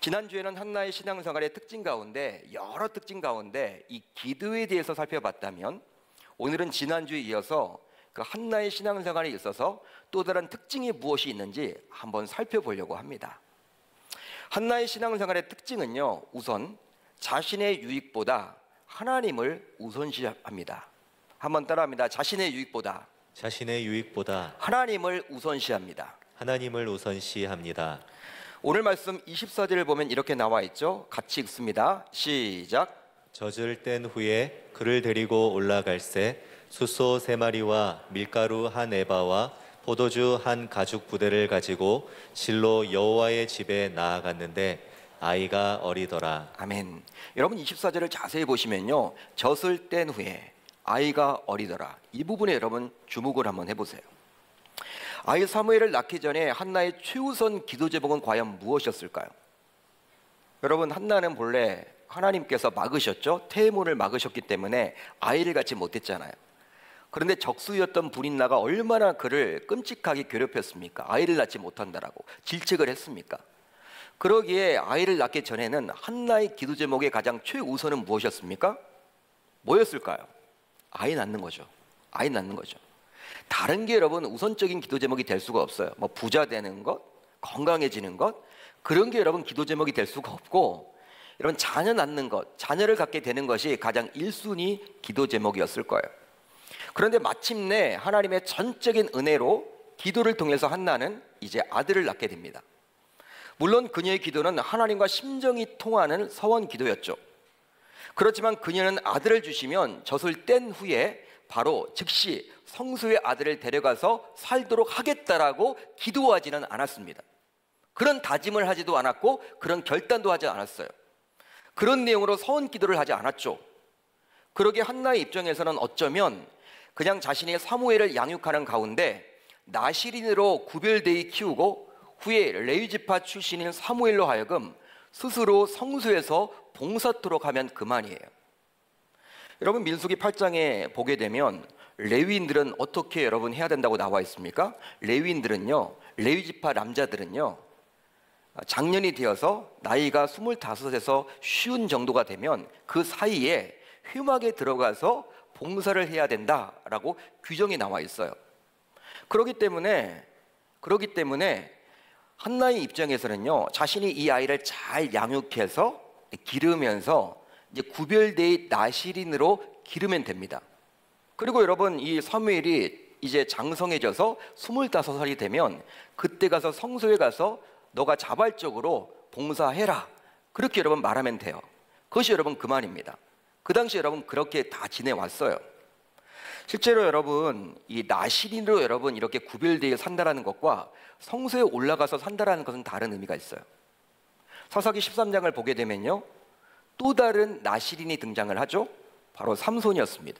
지난주에는 한나의 신앙생활의 특징 가운데 여러 특징 가운데 이 기도에 대해서 살펴봤다면 오늘은 지난주에 이어서 그 한나의 신앙생활에 있어서 또 다른 특징이 무엇이 있는지 한번 살펴보려고 합니다. 한나의 신앙생활의 특징은요, 우선 자신의 유익보다 하나님을 우선시합니다. 한번 따라합니다. 자신의 유익보다 하나님을 우선시합니다. 하나님을 우선시합니다. 오늘 말씀 24절을 보면 이렇게 나와 있죠. 같이 읽습니다. 시작. 젖을 뗀 후에 그를 데리고 올라갈새 숫소 3마리와 밀가루 1에바와 포도주 1가죽 부대를 가지고 실로 여호와의 집에 나아갔는데 아이가 어리더라. 아멘. 여러분 24절을 자세히 보시면요, 젖을 뗀 후에 아이가 어리더라, 이 부분에 여러분 주목을 한번 해보세요. 아이 사무엘을 낳기 전에 한나의 최우선 기도 제목은 과연 무엇이었을까요? 여러분, 한나는 본래 하나님께서 막으셨죠. 태문을 막으셨기 때문에 아이를 갖지 못했잖아요. 그런데 적수였던 브린나가 얼마나 그를 끔찍하게 괴롭혔습니까? 아이를 낳지 못한다라고 질책을 했습니까? 그러기에 아이를 낳기 전에는 한나의 기도 제목의 가장 최우선은 무엇이었습니까? 뭐였을까요? 아이 낳는 거죠. 아이 낳는 거죠. 다른 게 여러분 우선적인 기도 제목이 될 수가 없어요. 뭐 부자 되는 것, 건강해지는 것, 그런 게 여러분 기도 제목이 될 수가 없고, 여러분 자녀 낳는 것, 자녀를 갖게 되는 것이 가장 1순위 기도 제목이었을 거예요. 그런데 마침내 하나님의 전적인 은혜로 기도를 통해서 한나는 이제 아들을 낳게 됩니다. 물론 그녀의 기도는 하나님과 심정이 통하는 서원 기도였죠. 그렇지만 그녀는 아들을 주시면 젖을 뗀 후에 바로 즉시 성수의 아들을 데려가서 살도록 하겠다라고 기도하지는 않았습니다. 그런 다짐을 하지도 않았고 그런 결단도 하지 않았어요. 그런 내용으로 서원 기도를 하지 않았죠. 그러기에 한나의 입장에서는 어쩌면 그냥 자신이 사무엘을 양육하는 가운데 나실인으로 구별되이 키우고 후에 레위지파 출신인 사무엘로 하여금 스스로 성수에서 봉사토록 하면 그만이에요. 여러분 민수기 8장에 보게 되면 레위인들은 어떻게 여러분 해야 된다고 나와 있습니까? 레위인들은요, 레위지파 남자들은요, 장년이 되어서 나이가 25에서 50 정도가 되면 그 사이에 회막에 들어가서 봉사를 해야 된다라고 규정이 나와 있어요. 그렇기 때문에 한나의 입장에서는요, 자신이 이 아이를 잘 양육해서 기르면서 이제 구별된 나실인으로 기르면 됩니다. 그리고 여러분 이 사무엘이 이제 장성해져서 25살이 되면 그때 가서 성소에 가서 너가 자발적으로 봉사해라, 그렇게 여러분 말하면 돼요. 그것이 여러분 그만입니다. 그 당시 여러분 그렇게 다 지내왔어요. 실제로 여러분 이 나실인으로 여러분 이렇게 구별되어 산다라는 것과 성소에 올라가서 산다라는 것은 다른 의미가 있어요. 사사기 13장을 보게 되면요, 또 다른 나실인이 등장을 하죠. 바로 삼손이었습니다.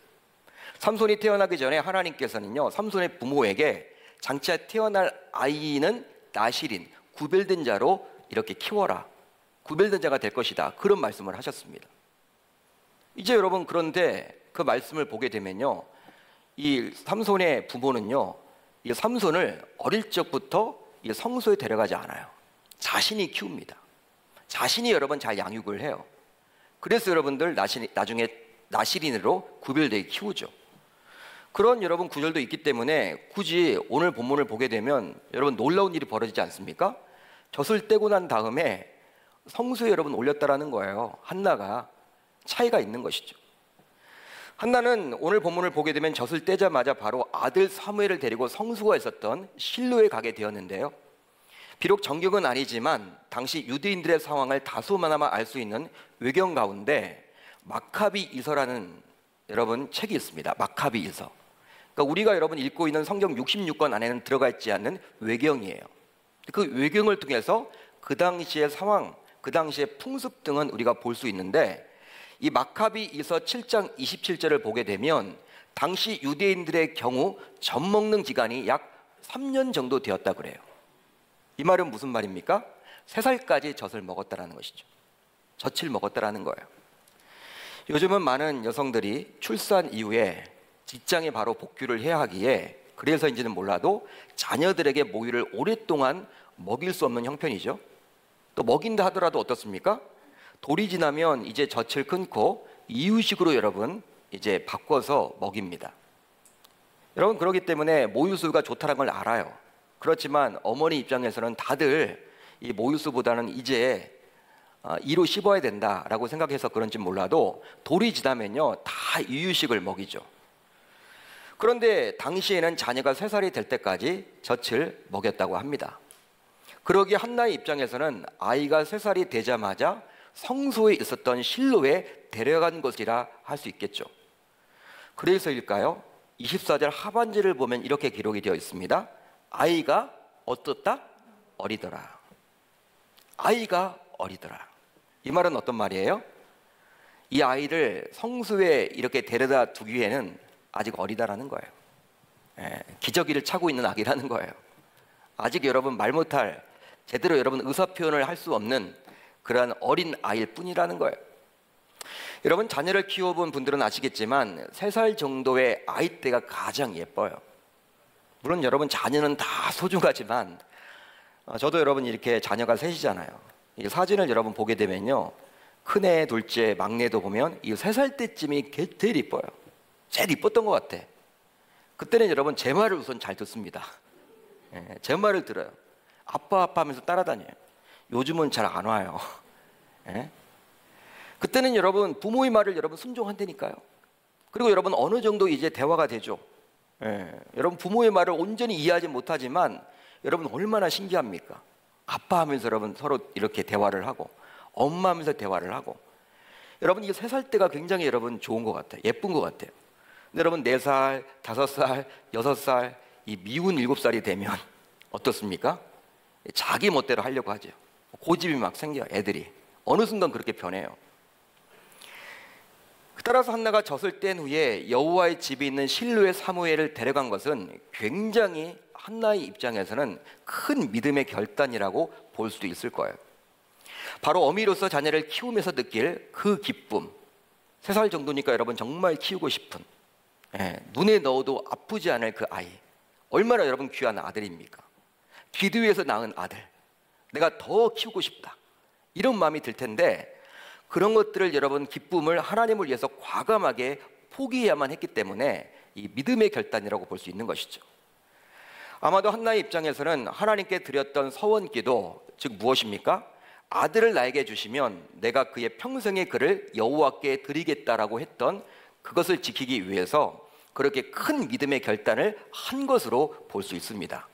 삼손이 태어나기 전에 하나님께서는요, 삼손의 부모에게 장차 태어날 아이는 나실인, 구별된 자로 이렇게 키워라, 구별된 자가 될 것이다, 그런 말씀을 하셨습니다. 이제 여러분 그런데 그 말씀을 보게 되면요, 이 삼손의 부모는요, 이 삼손을 어릴 적부터 이 성소에 데려가지 않아요. 자신이 키웁니다. 자신이 여러분 잘 양육을 해요. 그래서 여러분들 나중에 나실인으로 구별되게 키우죠. 그런 여러분 구절도 있기 때문에 굳이 오늘 본문을 보게 되면 여러분 놀라운 일이 벌어지지 않습니까? 젖을 떼고 난 다음에 성소에 여러분 올렸다라는 거예요. 한나가 차이가 있는 것이죠. 한나는 오늘 본문을 보게 되면 젖을 떼자마자 바로 아들 사무엘을 데리고 성수가 있었던 실로에 가게 되었는데요, 비록 정경은 아니지만 당시 유대인들의 상황을 다소마나마 알 수 있는 외경 가운데 마카비 이서라는 여러분 책이 있습니다. 마카비 이서. 그러니까 우리가 여러분 읽고 있는 성경 66권 안에는 들어가 있지 않는 외경이에요. 그 외경을 통해서 그 당시의 상황, 그 당시의 풍습 등은 우리가 볼 수 있는데, 이 마카비 이서 7장 27절을 보게 되면 당시 유대인들의 경우 젖 먹는 기간이 약 3년 정도 되었다 그래요. 이 말은 무슨 말입니까? 3살까지 젖을 먹었다라는 것이죠. 젖을 먹었다라는 거예요. 요즘은 많은 여성들이 출산 이후에 직장에 바로 복귀를 해야 하기에 그래서인지는 몰라도 자녀들에게 모유를 오랫동안 먹일 수 없는 형편이죠. 또 먹인다 하더라도 어떻습니까? 돌이 지나면 이제 젖을 끊고 이유식으로 여러분 이제 바꿔서 먹입니다. 여러분 그렇기 때문에 모유수유가 좋다는 걸 알아요. 그렇지만 어머니 입장에서는 다들 이 모유수보다는 이제 이로 씹어야 된다라고 생각해서 그런지 몰라도 돌이 지나면요 다 이유식을 먹이죠. 그런데 당시에는 자녀가 3살이 될 때까지 젖을 먹였다고 합니다. 그러기에 한나의 입장에서는 아이가 3살이 되자마자 성소에 있었던 실로에 데려간 것이라 할 수 있겠죠. 그래서일까요? 24절 하반절을 보면 이렇게 기록이 되어 있습니다. 아이가 어떻다? 어리더라. 아이가 어리더라. 이 말은 어떤 말이에요? 이 아이를 성소에 이렇게 데려다 두기에는 아직 어리다라는 거예요. 기저귀를 차고 있는 아기라는 거예요. 아직 여러분 말 못할, 제대로 여러분 의사표현을 할 수 없는 그러한 어린 아이일 뿐이라는 거예요. 여러분 자녀를 키워본 분들은 아시겠지만 3살 정도의 아이 때가 가장 예뻐요. 물론 여러분 자녀는 다 소중하지만 저도 여러분 이렇게 자녀가 셋이잖아요. 이 사진을 여러분 보게 되면요 큰애, 둘째, 막내도 보면 이 3살 때쯤이 제일 이뻐요. 제일 이뻤던 것 같아. 그때는 여러분 제 말을 우선 잘 듣습니다. 제 말을 들어요. 아빠 아빠 하면서 따라다녀요. 요즘은 잘 안 와요. 그때는 여러분 부모의 말을 여러분 순종한다니까요. 그리고 여러분 어느 정도 이제 대화가 되죠. 여러분 부모의 말을 온전히 이해하지 못하지만 여러분 얼마나 신기합니까? 아빠 하면서 여러분 서로 이렇게 대화를 하고 엄마 하면서 대화를 하고 여러분 이게 3살 때가 굉장히 여러분 좋은 것 같아요. 예쁜 것 같아요. 근데 여러분 4살, 5살, 6살 이 미운 7살이 되면 어떻습니까? 자기 멋대로 하려고 하죠. 고집이 막 생겨요. 애들이 어느 순간 그렇게 변해요. 따라서 한나가 젖을 뗀 후에 여호와의 집에 있는 실로의 사무엘을 데려간 것은 굉장히 한나의 입장에서는 큰 믿음의 결단이라고 볼 수도 있을 거예요. 바로 어미로서 자녀를 키우면서 느낄 그 기쁨. 3살 정도니까 여러분 정말 키우고 싶은, 눈에 넣어도 아프지 않을 그 아이. 얼마나 여러분 귀한 아들입니까? 기도에서 낳은 아들. 내가 더 키우고 싶다. 이런 마음이 들 텐데 그런 것들을 여러분 기쁨을 하나님을 위해서 과감하게 포기해야만 했기 때문에 이 믿음의 결단이라고 볼 수 있는 것이죠. 아마도 한나의 입장에서는 하나님께 드렸던 서원기도, 즉 무엇입니까? 아들을 나에게 주시면 내가 그의 평생의 그를 여호와께 드리겠다라고 했던 그것을 지키기 위해서 그렇게 큰 믿음의 결단을 한 것으로 볼 수 있습니다.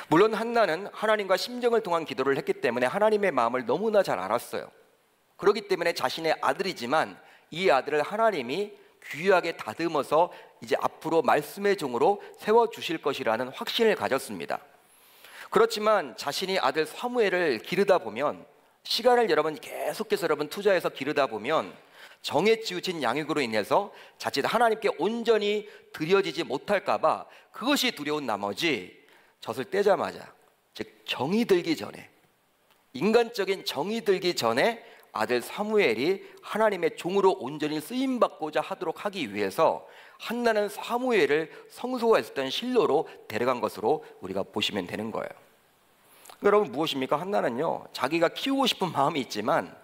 물론 한나는 하나님과 심정을 통한 기도를 했기 때문에 하나님의 마음을 너무나 잘 알았어요. 그렇기 때문에 자신의 아들이지만 이 아들을 하나님이 귀하게 다듬어서 이제 앞으로 말씀의 종으로 세워주실 것이라는 확신을 가졌습니다. 그렇지만 자신이 아들 사무엘을 기르다 보면, 시간을 여러분 계속해서 여러분 투자해서 기르다 보면 정에 치우친 양육으로 인해서 자칫 하나님께 온전히 드려지지 못할까 봐 그것이 두려운 나머지 젖을 떼자마자, 즉 정이 들기 전에, 인간적인 정이 들기 전에 아들 사무엘이 하나님의 종으로 온전히 쓰임받고자 하도록 하기 위해서 한나는 사무엘을 성소가 있었던 실로로 데려간 것으로 우리가 보시면 되는 거예요. 여러분 무엇입니까? 한나는요 자기가 키우고 싶은 마음이 있지만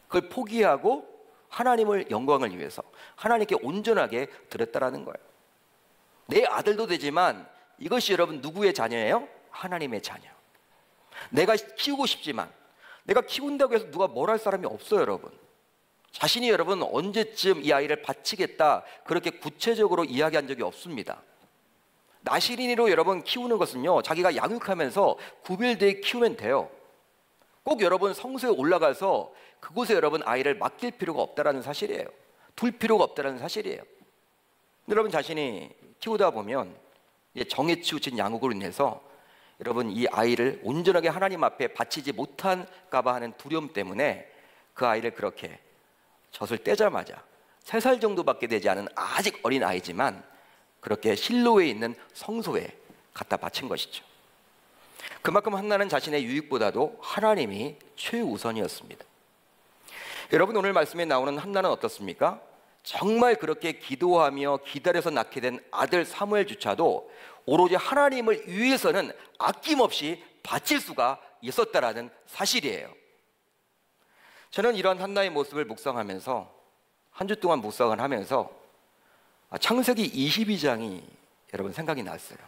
그걸 포기하고 하나님을 영광을 위해서 하나님께 온전하게 드렸다라는 거예요. 내 아들도 되지만 이것이 여러분 누구의 자녀예요? 하나님의 자녀. 내가 키우고 싶지만, 내가 키운다고 해서 누가 뭘 할 사람이 없어요. 여러분 자신이 여러분 언제쯤 이 아이를 바치겠다 그렇게 구체적으로 이야기한 적이 없습니다. 나시린이로 여러분 키우는 것은요 자기가 양육하면서 구별되게 키우면 돼요. 꼭 여러분 성소에 올라가서 그곳에 여러분 아이를 맡길 필요가 없다라는 사실이에요. 둘 필요가 없다라는 사실이에요. 여러분 자신이 키우다 보면 정에 치우친 양육으로 인해서 여러분 이 아이를 온전하게 하나님 앞에 바치지 못할까 봐 하는 두려움 때문에 그 아이를 그렇게 젖을 떼자마자 3살 정도밖에 되지 않은 아직 어린 아이지만 그렇게 실로에 있는 성소에 갖다 바친 것이죠. 그만큼 한나는 자신의 유익보다도 하나님이 최우선이었습니다. 여러분 오늘 말씀에 나오는 한나는 어떻습니까? 정말 그렇게 기도하며 기다려서 낳게 된 아들 사무엘조차도 오로지 하나님을 위해서는 아낌없이 바칠 수가 있었다라는 사실이에요. 저는 이런 한나의 모습을 묵상하면서 한 주 동안 묵상을 하면서 창세기 22장이 여러분 생각이 났어요.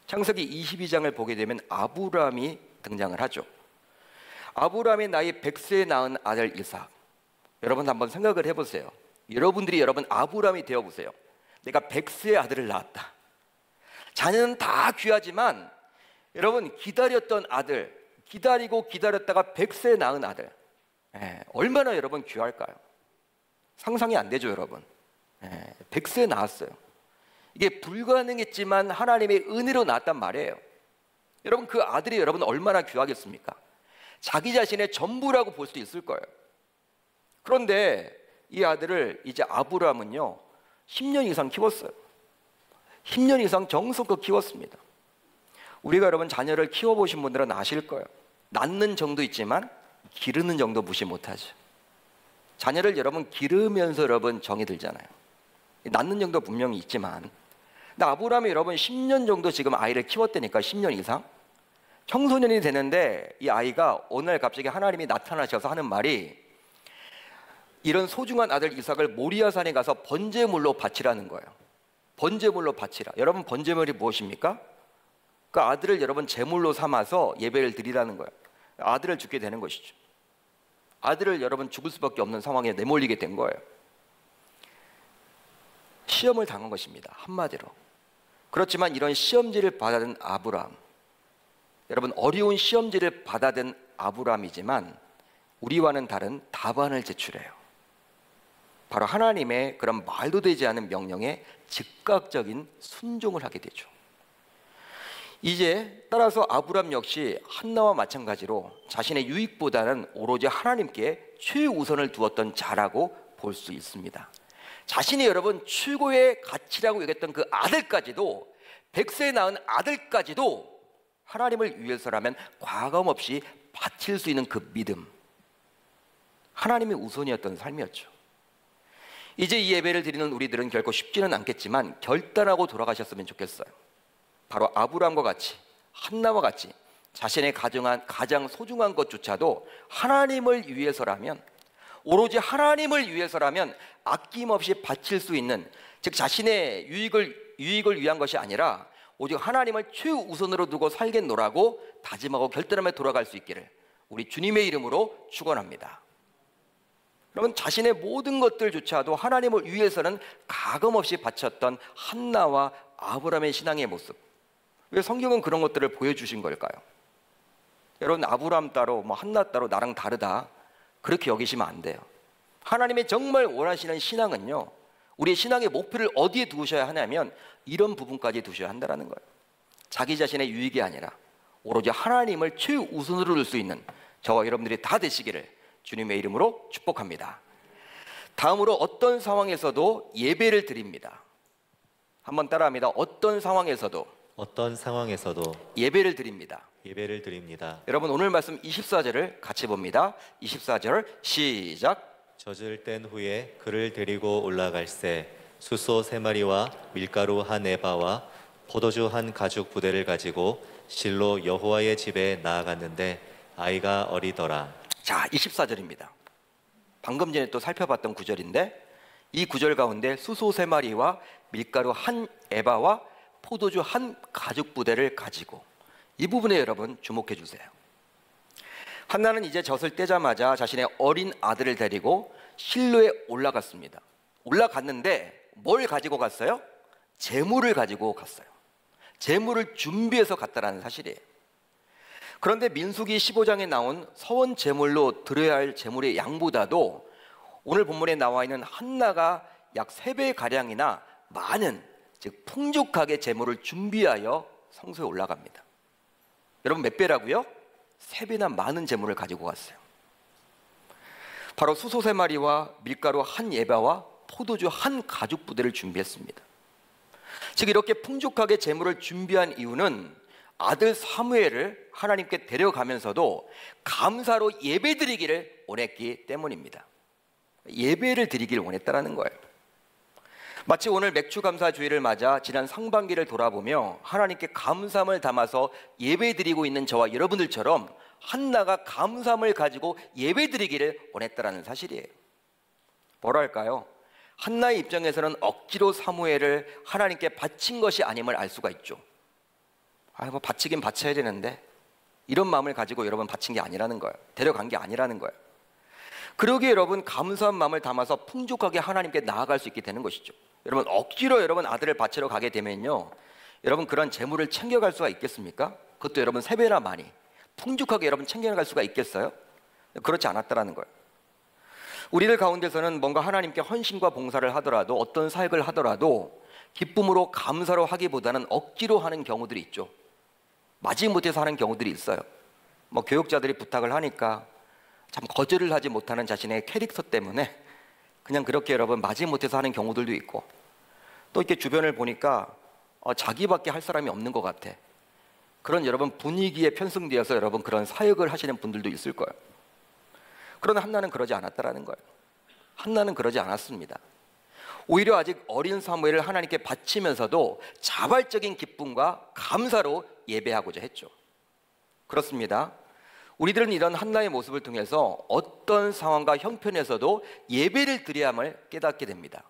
창세기 22장을 보게 되면 아브라함이 등장을 하죠. 아브라함의 나이 100세에 낳은 아들 이삭. 여러분 한번 생각을 해보세요. 여러분들이 여러분 아브라함이 되어보세요. 내가 100세의 아들을 낳았다. 자녀는 다 귀하지만 여러분 기다렸던 아들, 기다리고 기다렸다가 100세에 낳은 아들, 얼마나 여러분 귀할까요? 상상이 안 되죠 여러분. 100세에 낳았어요. 이게 불가능했지만 하나님의 은혜로 낳았단 말이에요. 여러분 그 아들이 여러분 얼마나 귀하겠습니까? 자기 자신의 전부라고 볼 수도 있을 거예요. 그런데 이 아들을 이제 아브라함은요 10년 이상 키웠어요. 10년 이상 정성껏 키웠습니다. 우리가 여러분 자녀를 키워보신 분들은 아실 거예요. 낳는 정도 있지만 기르는 정도 무시 못하죠. 자녀를 여러분 기르면서 여러분 정이 들잖아요. 낳는 정도 분명히 있지만, 근데 아브라함이 여러분 10년 정도 지금 아이를 키웠다니까. 10년 이상 청소년이 되는데 이 아이가 어느 날 갑자기 하나님이 나타나셔서 하는 말이, 이런 소중한 아들 이삭을 모리아산에 가서 번제물로 바치라는 거예요. 번제물로 바치라. 여러분 번제물이 무엇입니까? 그 아들을 여러분 제물로 삼아서 예배를 드리라는 거예요. 아들을 죽게 되는 것이죠. 아들을 여러분 죽을 수밖에 없는 상황에 내몰리게 된 거예요. 시험을 당한 것입니다. 한마디로. 그렇지만 이런 시험지를 받아든 아브라함, 여러분 어려운 시험지를 받아든 아브라함이지만 우리와는 다른 답안을 제출해요. 바로 하나님의 그런 말도 되지 않은 명령에 즉각적인 순종을 하게 되죠. 이제 따라서 아브라함 역시 한나와 마찬가지로 자신의 유익보다는 오로지 하나님께 최우선을 두었던 자라고 볼 수 있습니다. 자신이 여러분 최고의 가치라고 여겼던 그 아들까지도, 100세에 낳은 아들까지도 하나님을 위해서라면 과감없이 바칠 수 있는 그 믿음, 하나님이 우선이었던 삶이었죠. 이제 이 예배를 드리는 우리들은 결코 쉽지는 않겠지만 결단하고 돌아가셨으면 좋겠어요. 바로 아브라함과 같이, 한나와 같이 자신의 가장 소중한 것조차도 하나님을 위해서라면, 오로지 하나님을 위해서라면 아낌없이 바칠 수 있는, 즉 자신의 유익을 위한 것이 아니라 오직 하나님을 최우선으로 두고 살겠노라고 다짐하고 결단하며 돌아갈 수 있기를 우리 주님의 이름으로 축원합니다. 여러분 자신의 모든 것들조차도 하나님을 위해서는 가감없이 바쳤던 한나와 아브라함의 신앙의 모습, 왜 성경은 그런 것들을 보여주신 걸까요? 여러분 아브라함 따로 한나 따로 나랑 다르다 그렇게 여기시면 안 돼요. 하나님의 정말 원하시는 신앙은요, 우리의 신앙의 목표를 어디에 두셔야 하냐면 이런 부분까지 두셔야 한다는 거예요. 자기 자신의 유익이 아니라 오로지 하나님을 최우선으로 둘 수 있는 저와 여러분들이 다 되시기를 주님의 이름으로 축복합니다. 다음으로 어떤 상황에서도 예배를 드립니다. 한번 따라합니다. 어떤 상황에서도 예배를 드립니다. 예배를 드립니다. 여러분 오늘 말씀 24절을 같이 봅니다. 24절 시작. 젖을 뗀 후에 그를 데리고 올라갈새 수소 3마리와 밀가루 1에바와 포도주 1가죽 부대를 가지고 실로 여호와의 집에 나아갔는데 아이가 어리더라. 자, 24절입니다. 방금 전에 또 살펴봤던 구절인데, 이 구절 가운데 수소 3마리와 밀가루 1에바와 포도주 1가죽 부대를 가지고, 이 부분에 여러분 주목해 주세요. 한나는 이제 젖을 떼자마자 자신의 어린 아들을 데리고 실로에 올라갔습니다. 올라갔는데 뭘 가지고 갔어요? 제물을 가지고 갔어요. 제물을 준비해서 갔다라는 사실이에요. 그런데 민수기 15장에 나온 서원 제물로 드려야 할 제물의 양보다도 오늘 본문에 나와 있는 한나가 약 3배가량이나 많은, 즉 풍족하게 제물을 준비하여 성소에 올라갑니다. 여러분 몇 배라고요? 3배나 많은 제물을 가지고 갔어요. 바로 수소 3마리와 밀가루 1에바와 포도주 1가죽 부대를 준비했습니다. 즉 이렇게 풍족하게 제물을 준비한 이유는 아들 사무엘을 하나님께 데려가면서도 감사로 예배드리기를 원했기 때문입니다. 예배를 드리기를 원했다는 거예요. 마치 오늘 맥주감사주의를 맞아 지난 상반기를 돌아보며 하나님께 감사함을 담아서 예배드리고 있는 저와 여러분들처럼 한나가 감사함을 가지고 예배드리기를 원했다라는 사실이에요. 뭐랄까요? 한나의 입장에서는 억지로 사무엘을 하나님께 바친 것이 아님을 알 수가 있죠. 뭐 바치긴 바쳐야 되는데 이런 마음을 가지고 여러분 바친 게 아니라는 거예요. 데려간 게 아니라는 거예요. 그러기에 여러분 감사한 마음을 담아서 풍족하게 하나님께 나아갈 수 있게 되는 것이죠. 여러분 억지로 여러분 아들을 바치러 가게 되면요, 여러분 그런 재물을 챙겨갈 수가 있겠습니까? 그것도 여러분 3배나 많이 풍족하게 여러분 챙겨갈 수가 있겠어요? 그렇지 않았다라는 거예요. 우리들 가운데서는 뭔가 하나님께 헌신과 봉사를 하더라도, 어떤 사역을 하더라도 기쁨으로 감사로 하기보다는 억지로 하는 경우들이 있죠. 마지못해서 하는 경우들이 있어요. 뭐 교육자들이 부탁을 하니까 참 거절을 하지 못하는 자신의 캐릭터 때문에 그냥 그렇게 여러분 마지못해서 하는 경우들도 있고, 또 이렇게 주변을 보니까 자기밖에 할 사람이 없는 것 같아. 그런 여러분 분위기에 편승되어서 여러분 그런 사역을 하시는 분들도 있을 거예요. 그러나 한나는 그러지 않았다라는 거예요. 한나는 그러지 않았습니다. 오히려 아직 어린 사무엘을 하나님께 바치면서도 자발적인 기쁨과 감사로 예배하고자 했죠. 그렇습니다. 우리들은 이런 한나의 모습을 통해서 어떤 상황과 형편에서도 예배를 드려야 함을 깨닫게 됩니다.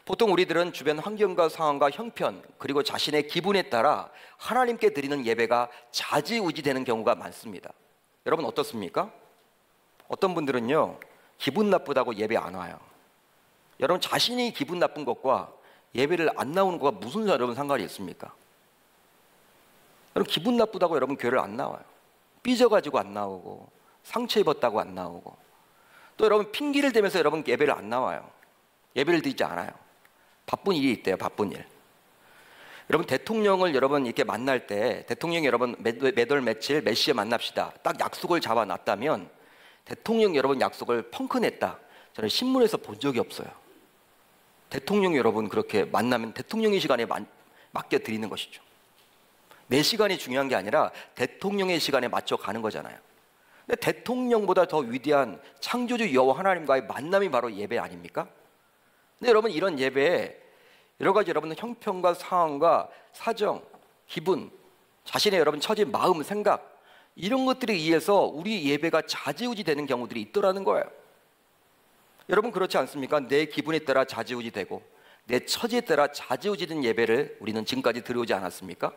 보통 우리들은 주변 환경과 상황과 형편, 그리고 자신의 기분에 따라 하나님께 드리는 예배가 좌지우지되는 경우가 많습니다. 여러분 어떻습니까? 어떤 분들은요, 기분 나쁘다고 예배 안 와요. 여러분 자신이 기분 나쁜 것과 예배를 안 나오는 것과 무슨 여러분 상관이 있습니까? 여러분 기분 나쁘다고 여러분 교회를 안 나와요. 삐져가지고 안 나오고, 상처 입었다고 안 나오고, 또 여러분 핑계를 대면서 여러분 예배를 안 나와요. 예배를 드리지 않아요. 바쁜 일이 있대요. 바쁜 일. 여러분 대통령을 여러분 이렇게 만날 때, 대통령이 여러분 몇 월 며칠 몇 시에 만납시다 딱 약속을 잡아놨다면 대통령 여러분 약속을 펑크냈다, 저는 신문에서 본 적이 없어요. 대통령이 여러분 그렇게 만나면 대통령의 시간에 맡겨드리는 것이죠. 내 시간이 중요한 게 아니라 대통령의 시간에 맞춰 가는 거잖아요. 근데 대통령보다 더 위대한 창조주 여호와 하나님과의 만남이 바로 예배 아닙니까? 근데 여러분 이런 예배에 여러 가지 여러분 형편과 상황과 사정, 기분, 자신의 여러분 처진 마음, 생각, 이런 것들에 의해서 우리 예배가 좌지우지 되는 경우들이 있더라는 거예요. 여러분 그렇지 않습니까? 내 기분에 따라 좌지우지 되고 내 처지에 따라 좌지우지 된 예배를 우리는 지금까지 들어오지 않았습니까?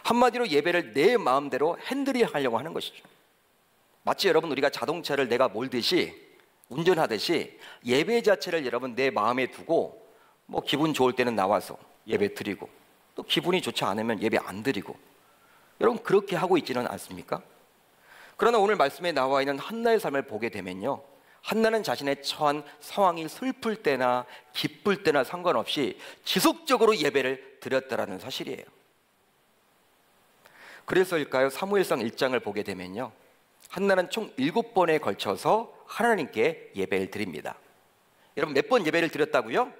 한마디로 예배를 내 마음대로 핸들이 하려고 하는 것이죠. 마치 여러분 우리가 자동차를 내가 몰듯이, 운전하듯이 예배 자체를 여러분 내 마음에 두고, 뭐 기분 좋을 때는 나와서 예배 드리고, 또 기분이 좋지 않으면 예배 안 드리고, 여러분 그렇게 하고 있지는 않습니까? 그러나 오늘 말씀에 나와 있는 한나의 삶을 보게 되면요, 한나는 자신의 처한 상황이 슬플 때나 기쁠 때나 상관없이 지속적으로 예배를 드렸다라는 사실이에요. 그래서일까요? 사무엘상 1장을 보게 되면요, 한나는 총 7번에 걸쳐서 하나님께 예배를 드립니다. 여러분 몇 번 예배를 드렸다고요?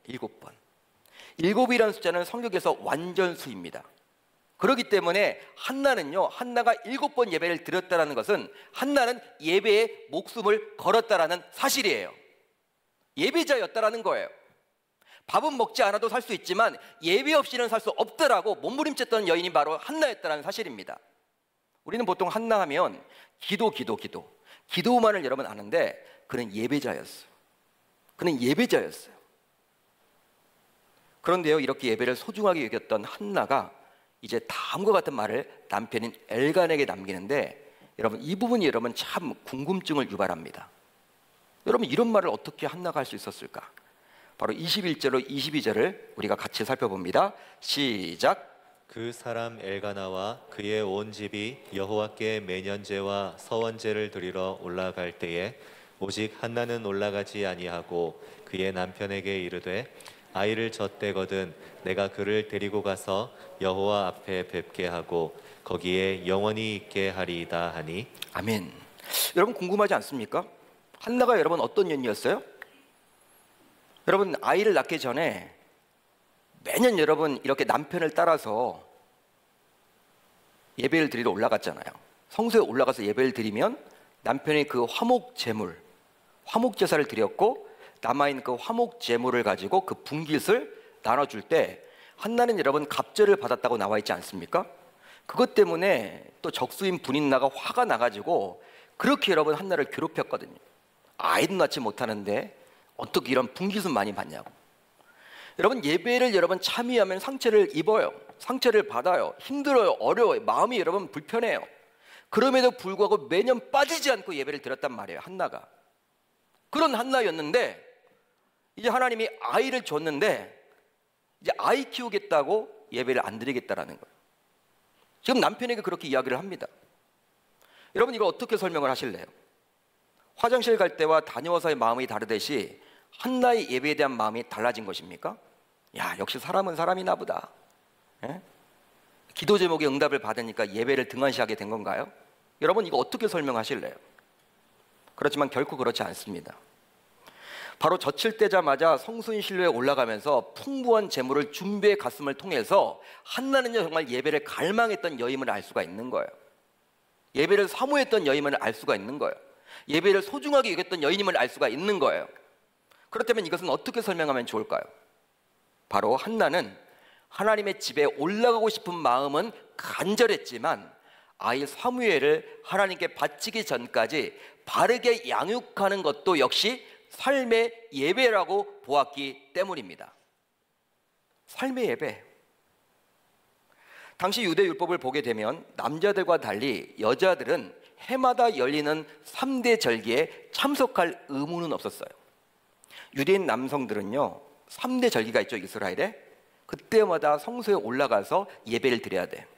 7번. 7이라는 숫자는 성경에서 완전수입니다. 그렇기 때문에 한나는요, 한나가 7번 예배를 드렸다는 것은 한나는 예배에 목숨을 걸었다라는 사실이에요. 예배자였다라는 거예요. 밥은 먹지 않아도 살 수 있지만 예배 없이는 살 수 없더라고 몸부림쳤던 여인이 바로 한나였다는 사실입니다. 우리는 보통 한나 하면 기도만을 여러분 아는데, 그는 예배자였어요. 그는 예배자였어요. 그런데요, 이렇게 예배를 소중하게 여겼던 한나가 이제 다음과 같은 말을 남편인 엘간에게 남기는데, 여러분 이 부분이 여러분 참 궁금증을 유발합니다. 여러분 이런 말을 어떻게 한나가 할 수 있었을까? 바로 21절로 22절을 우리가 같이 살펴봅니다. 시작. 그 사람 엘가나와 그의 온 집이 여호와께 매년제와 서원제를 드리러 올라갈 때에 오직 한나는 올라가지 아니하고 그의 남편에게 이르되 아이를 젖대거든 내가 그를 데리고 가서 여호와 앞에 뵙게 하고 거기에 영원히 있게 하리이다 하니. 아멘. 여러분 궁금하지 않습니까? 한나가 여러분 어떤 년이었어요? 여러분 아이를 낳기 전에 매년 여러분 이렇게 남편을 따라서 예배를 드리러 올라갔잖아요. 성소에 올라가서 예배를 드리면 남편이 그 화목 제물, 화목 제사를 드렸고 남아있는 그 화목 제물을 가지고 그 분깃을 나눠줄 때 한나는 여러분 갑절을 받았다고 나와 있지 않습니까? 그것 때문에 또 적수인 분인나가 화가 나가지고 그렇게 여러분 한나를 괴롭혔거든요. 아이도 낳지 못하는데 어떻게 이런 분깃은 많이 받냐고. 여러분, 예배를 여러분 참여하면 상처를 입어요. 상처를 받아요. 힘들어요. 어려워요. 마음이 여러분 불편해요. 그럼에도 불구하고 매년 빠지지 않고 예배를 드렸단 말이에요. 한나가. 그런 한나였는데 이제 하나님이 아이를 줬는데 이제 아이 키우겠다고 예배를 안 드리겠다라는 거예요. 지금 남편에게 그렇게 이야기를 합니다. 여러분, 이거 어떻게 설명을 하실래요? 화장실 갈 때와 다녀와서의 마음이 다르듯이 한나의 예배에 대한 마음이 달라진 것입니까? 야, 역시 사람은 사람이나 보다. 예? 기도 제목에 응답을 받으니까 예배를 등한시하게 된 건가요? 여러분, 이거 어떻게 설명하실래요? 그렇지만 결코 그렇지 않습니다. 바로 젖힐 때자마자 성순실로에 올라가면서 풍부한 재물을 준비해 갔음을 통해서 한나는요, 정말 예배를 갈망했던 여임을 알 수가 있는 거예요. 예배를 사모했던 여임을 알 수가 있는 거예요. 예배를 소중하게 여겼던 여인임을 알 수가 있는 거예요. 그렇다면 이것은 어떻게 설명하면 좋을까요? 바로 한나는 하나님의 집에 올라가고 싶은 마음은 간절했지만 아이 사무엘을 하나님께 바치기 전까지 바르게 양육하는 것도 역시 삶의 예배라고 보았기 때문입니다. 삶의 예배. 당시 유대 율법을 보게 되면 남자들과 달리 여자들은 해마다 열리는 3대 절기에 참석할 의무는 없었어요. 유대인 남성들은요, 3대 절기가 있죠, 이스라엘에. 그때마다 성소에 올라가서 예배를 드려야 돼.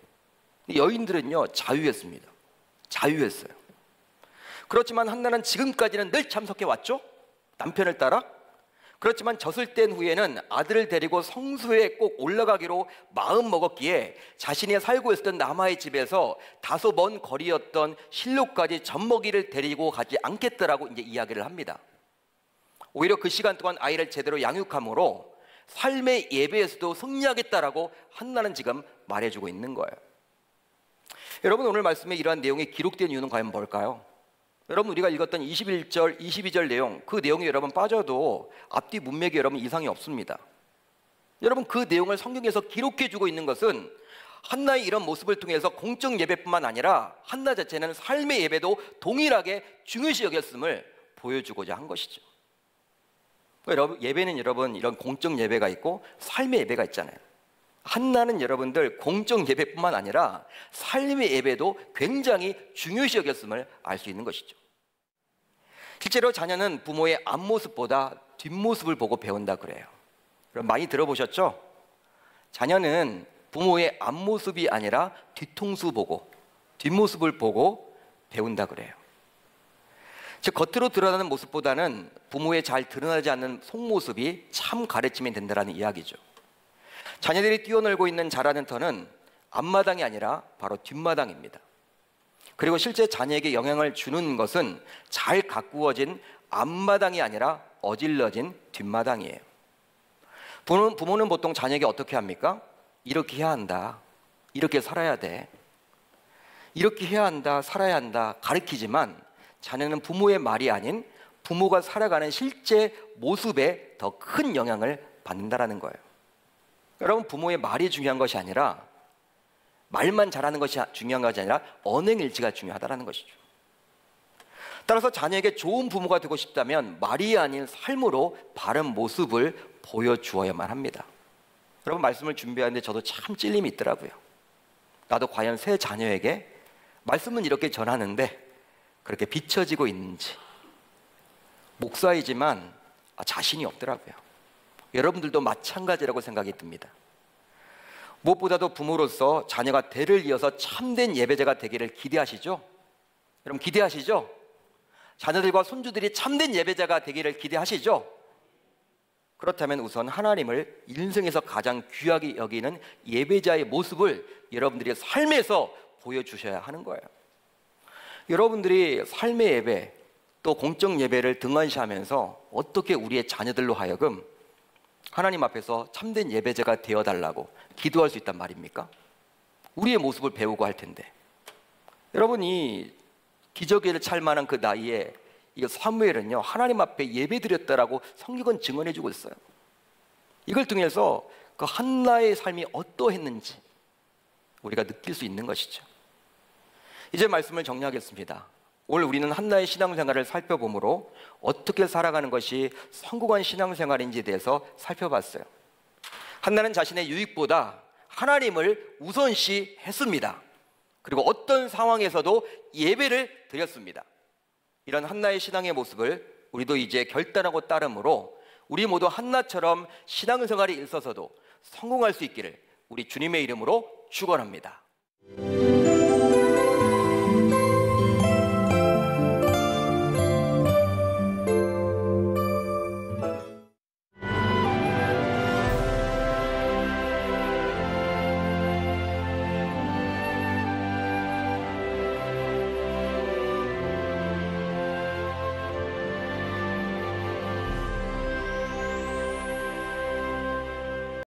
여인들은요, 자유했습니다. 자유했어요. 그렇지만 한나는 지금까지는 늘 참석해 왔죠, 남편을 따라. 그렇지만 젖을 뗀 후에는 아들을 데리고 성소에 꼭 올라가기로 마음 먹었기에 자신이 살고 있었던 남아의 집에서 다소 먼 거리였던 실로까지 젖먹이를 데리고 가지 않겠다라고 이제 이야기를 합니다. 오히려 그 시간 동안 아이를 제대로 양육함으로 삶의 예배에서도 승리하겠다라고 한나는 지금 말해주고 있는 거예요. 여러분, 오늘 말씀에 이러한 내용이 기록된 이유는 과연 뭘까요? 여러분, 우리가 읽었던 21절, 22절 내용, 그 내용이 여러분 빠져도 앞뒤 문맥이 여러분 이상이 없습니다. 여러분, 그 내용을 성경에서 기록해주고 있는 것은 한나의 이런 모습을 통해서 공적 예배뿐만 아니라 한나 자체는 삶의 예배도 동일하게 중요시 여겼음을 보여주고자 한 것이죠. 여러분, 예배는 여러분 이런 공적 예배가 있고 삶의 예배가 있잖아요. 한나는 여러분들 공적 예배뿐만 아니라 삶의 예배도 굉장히 중요시 여겼음을 알 수 있는 것이죠. 실제로 자녀는 부모의 앞모습보다 뒷모습을 보고 배운다 그래요. 여러분, 많이 들어보셨죠? 자녀는 부모의 앞모습이 아니라 뒤통수 보고 뒷모습을 보고 배운다 그래요. 즉, 겉으로 드러나는 모습보다는 부모의 잘 드러나지 않는 속모습이 참 가르침이 된다는 이야기죠. 자녀들이 뛰어놀고 있는 자라는 터는 앞마당이 아니라 바로 뒷마당입니다. 그리고 실제 자녀에게 영향을 주는 것은 잘 가꾸어진 앞마당이 아니라 어질러진 뒷마당이에요. 부모는 보통 자녀에게 어떻게 합니까? 이렇게 해야 한다, 이렇게 살아야 돼, 이렇게 해야 한다, 살아야 한다 가르치지만 자녀는 부모의 말이 아닌 부모가 살아가는 실제 모습에 더 큰 영향을 받는다는 거예요. 여러분, 부모의 말이 중요한 것이 아니라, 말만 잘하는 것이 중요한 것이 아니라 언행일치가 중요하다는 것이죠. 따라서 자녀에게 좋은 부모가 되고 싶다면 말이 아닌 삶으로 바른 모습을 보여주어야만 합니다. 여러분, 말씀을 준비하는데 저도 참 찔림이 있더라고요. 나도 과연 새 자녀에게 말씀은 이렇게 전하는데 그렇게 비춰지고 있는지. 목사이지만 자신이 없더라고요. 여러분들도 마찬가지라고 생각이 듭니다. 무엇보다도 부모로서 자녀가 대를 이어서 참된 예배자가 되기를 기대하시죠? 여러분, 기대하시죠? 자녀들과 손주들이 참된 예배자가 되기를 기대하시죠? 그렇다면 우선 하나님을 인생에서 가장 귀하게 여기는 예배자의 모습을 여러분들이 삶에서 보여주셔야 하는 거예요. 여러분들이 삶의 예배, 또 공적 예배를 등한시하면서 어떻게 우리의 자녀들로 하여금 하나님 앞에서 참된 예배자가 되어달라고 기도할 수 있단 말입니까? 우리의 모습을 배우고 할 텐데. 여러분이 기저귀를 찰 만한 그 나이에 이 사무엘은요, 하나님 앞에 예배드렸다라고 성경은 증언해주고 있어요. 이걸 통해서 그 한나의 삶이 어떠했는지, 우리가 느낄 수 있는 것이죠. 이제 말씀을 정리하겠습니다. 오늘 우리는 한나의 신앙생활을 살펴보므로 어떻게 살아가는 것이 성공한 신앙생활인지에 대해서 살펴봤어요. 한나는 자신의 유익보다 하나님을 우선시했습니다. 그리고 어떤 상황에서도 예배를 드렸습니다. 이런 한나의 신앙의 모습을 우리도 이제 결단하고 따름으로 우리 모두 한나처럼 신앙생활에 있어서도 성공할 수 있기를 우리 주님의 이름으로 축원합니다.